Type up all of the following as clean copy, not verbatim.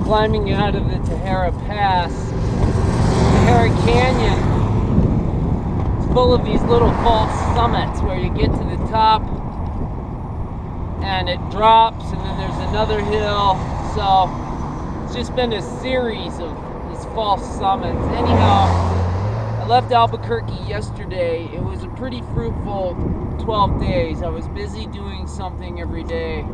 climbing out of the Tahara Pass. Tahara Canyon is full of these little false summits where you get to the top and it drops and then there's another hill. So it's just been a series of these false summits. Anyhow, I left Albuquerque yesterday. It was a pretty fruitful 12 days. I was busy doing something every day.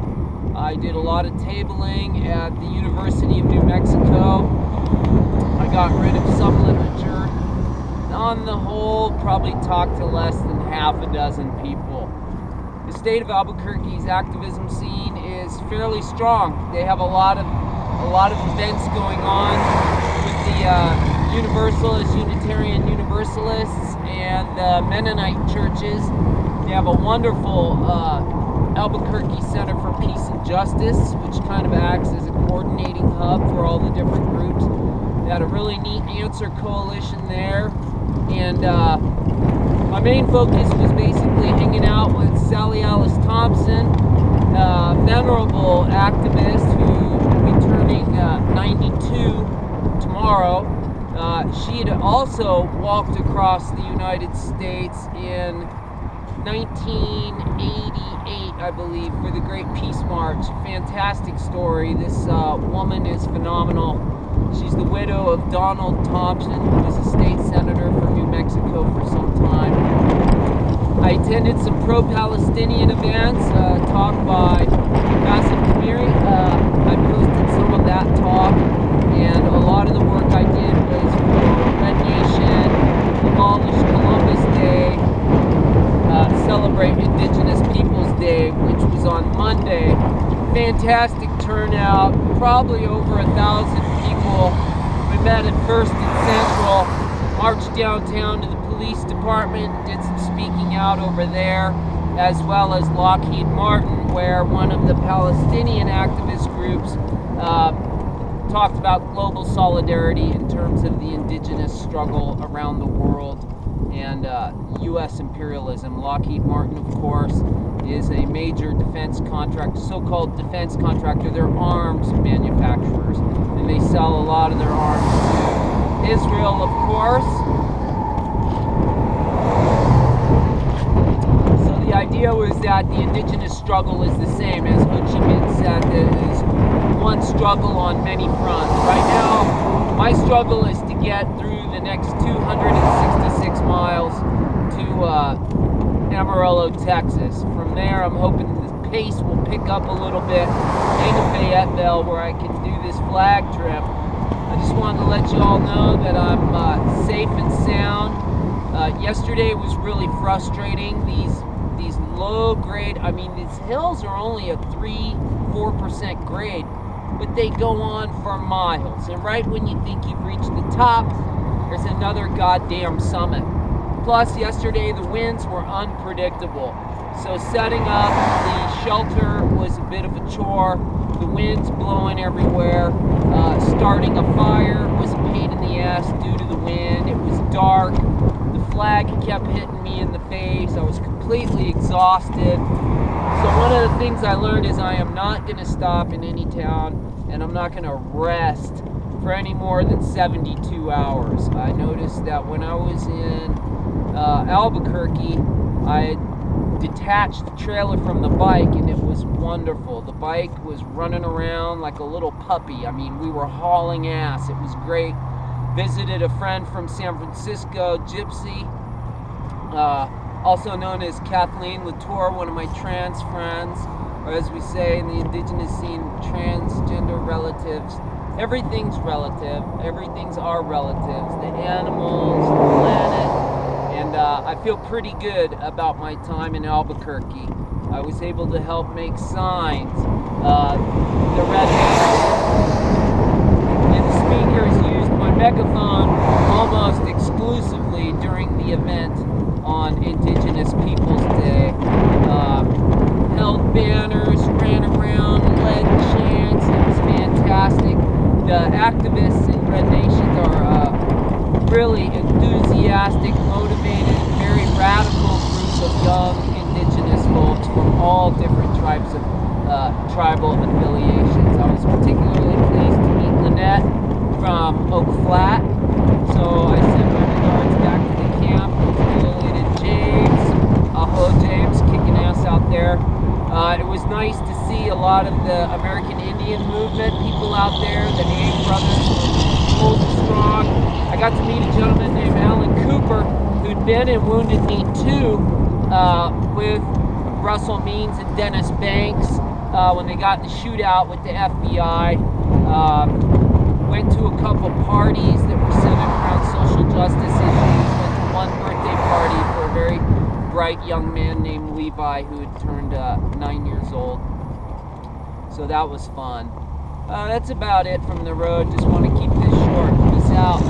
I did a lot of tabling at the University of New Mexico. I got rid of some literature. On the whole, probably talked to less than half a dozen people. The state of Albuquerque's activism scene is fairly strong. They have a lot of events going on with the Universalists, Unitarian Universalists, and the Mennonite churches. They have a wonderful Albuquerque Center for Peace and Justice, which kind of acts as a coordinating hub for all the different groups. They had a really neat answer coalition there, and my main focus was basically hanging out with Sally Alice Thompson, a venerable activist who will be turning 92 tomorrow. She had also walked across the United States in 1988, I believe, for the Great Peace March. Fantastic story. This woman is phenomenal. She's the widow of Donald Thompson, who was a state senator for New Mexico for some time. I attended some pro-Palestinian events, talk by Bassem Kamiri. I posted some of that talk, and a lot of the work I did was for Red Nation, Abolish Columbus Day, celebrate Indigenous Peoples Day, which was on Monday. Fantastic turnout, probably over 1,000 people. We met at First and Central, marched downtown to the police department, did some speaking out over there, as well as Lockheed Martin, where one of the Palestinian activist groups talked about global solidarity in terms of the indigenous struggle around the world and U.S. imperialism. Lockheed Martin, of course, is a major defense contractor, so-called defense contractor. They're arms manufacturers, and they sell a lot of their arms to Israel, of course. So the idea was that the indigenous struggle is the same, as Ho Chi Minh said, it is one struggle on many fronts. Right now, my struggle is to get through the next 266 miles to Amarillo, Texas. From there, I'm hoping the pace will pick up a little bit into Fayetteville, where I can do this flag trip. I just wanted to let you all know that I'm safe and sound. Yesterday was really frustrating. These low grade, I mean, these hills are only a 3-4% grade, but they go on for miles. And right when you think you've reached the top, there's another goddamn summit. Plus, yesterday the winds were unpredictable. So setting up the shelter was a bit of a chore. The wind's blowing everywhere. Starting a fire was a pain in the ass due to the wind. It was dark. The flag kept hitting me in the face. I was completely exhausted. So one of the things I learned is I am not going to stop in any town, and I'm not going to rest for any more than 72 hours. I noticed that when I was in Albuquerque, I detached the trailer from the bike, and it was wonderful. The bike was running around like a little puppy. I mean, we were hauling ass. It was great. Visited a friend from San Francisco, Gypsy, also known as Kathleen Latour, one of my trans friends, or as we say in the indigenous scene, transgender relatives. Everything's relative. Everything's our relatives. The animals, the planet. And I feel pretty good about my time in Albuquerque. I was able to help make signs. The red and the speakers used my megaphone almost exclusively during the event on Indigenous Peoples Day. Held banners, ran around, led chants. It was fantastic. The activists in Red Nations are really enthusiastic, motivated, very radical group of young indigenous folks from all different tribes of tribal affiliations. I was particularly pleased to meet nice to see a lot of the American Indian movement people out there, the Name brothers, old and strong. I got to meet a gentleman named Alan Cooper who'd been in Wounded Knee 2 with Russell Means and Dennis Banks when they got in the shootout with the FBI. Went to a couple parties that were centered around social justice issues. Went to one birthday party for a very bright young man named Levi who had turned 9 years old. So that was fun. That's about it from the road. Just want to keep this short. Peace out.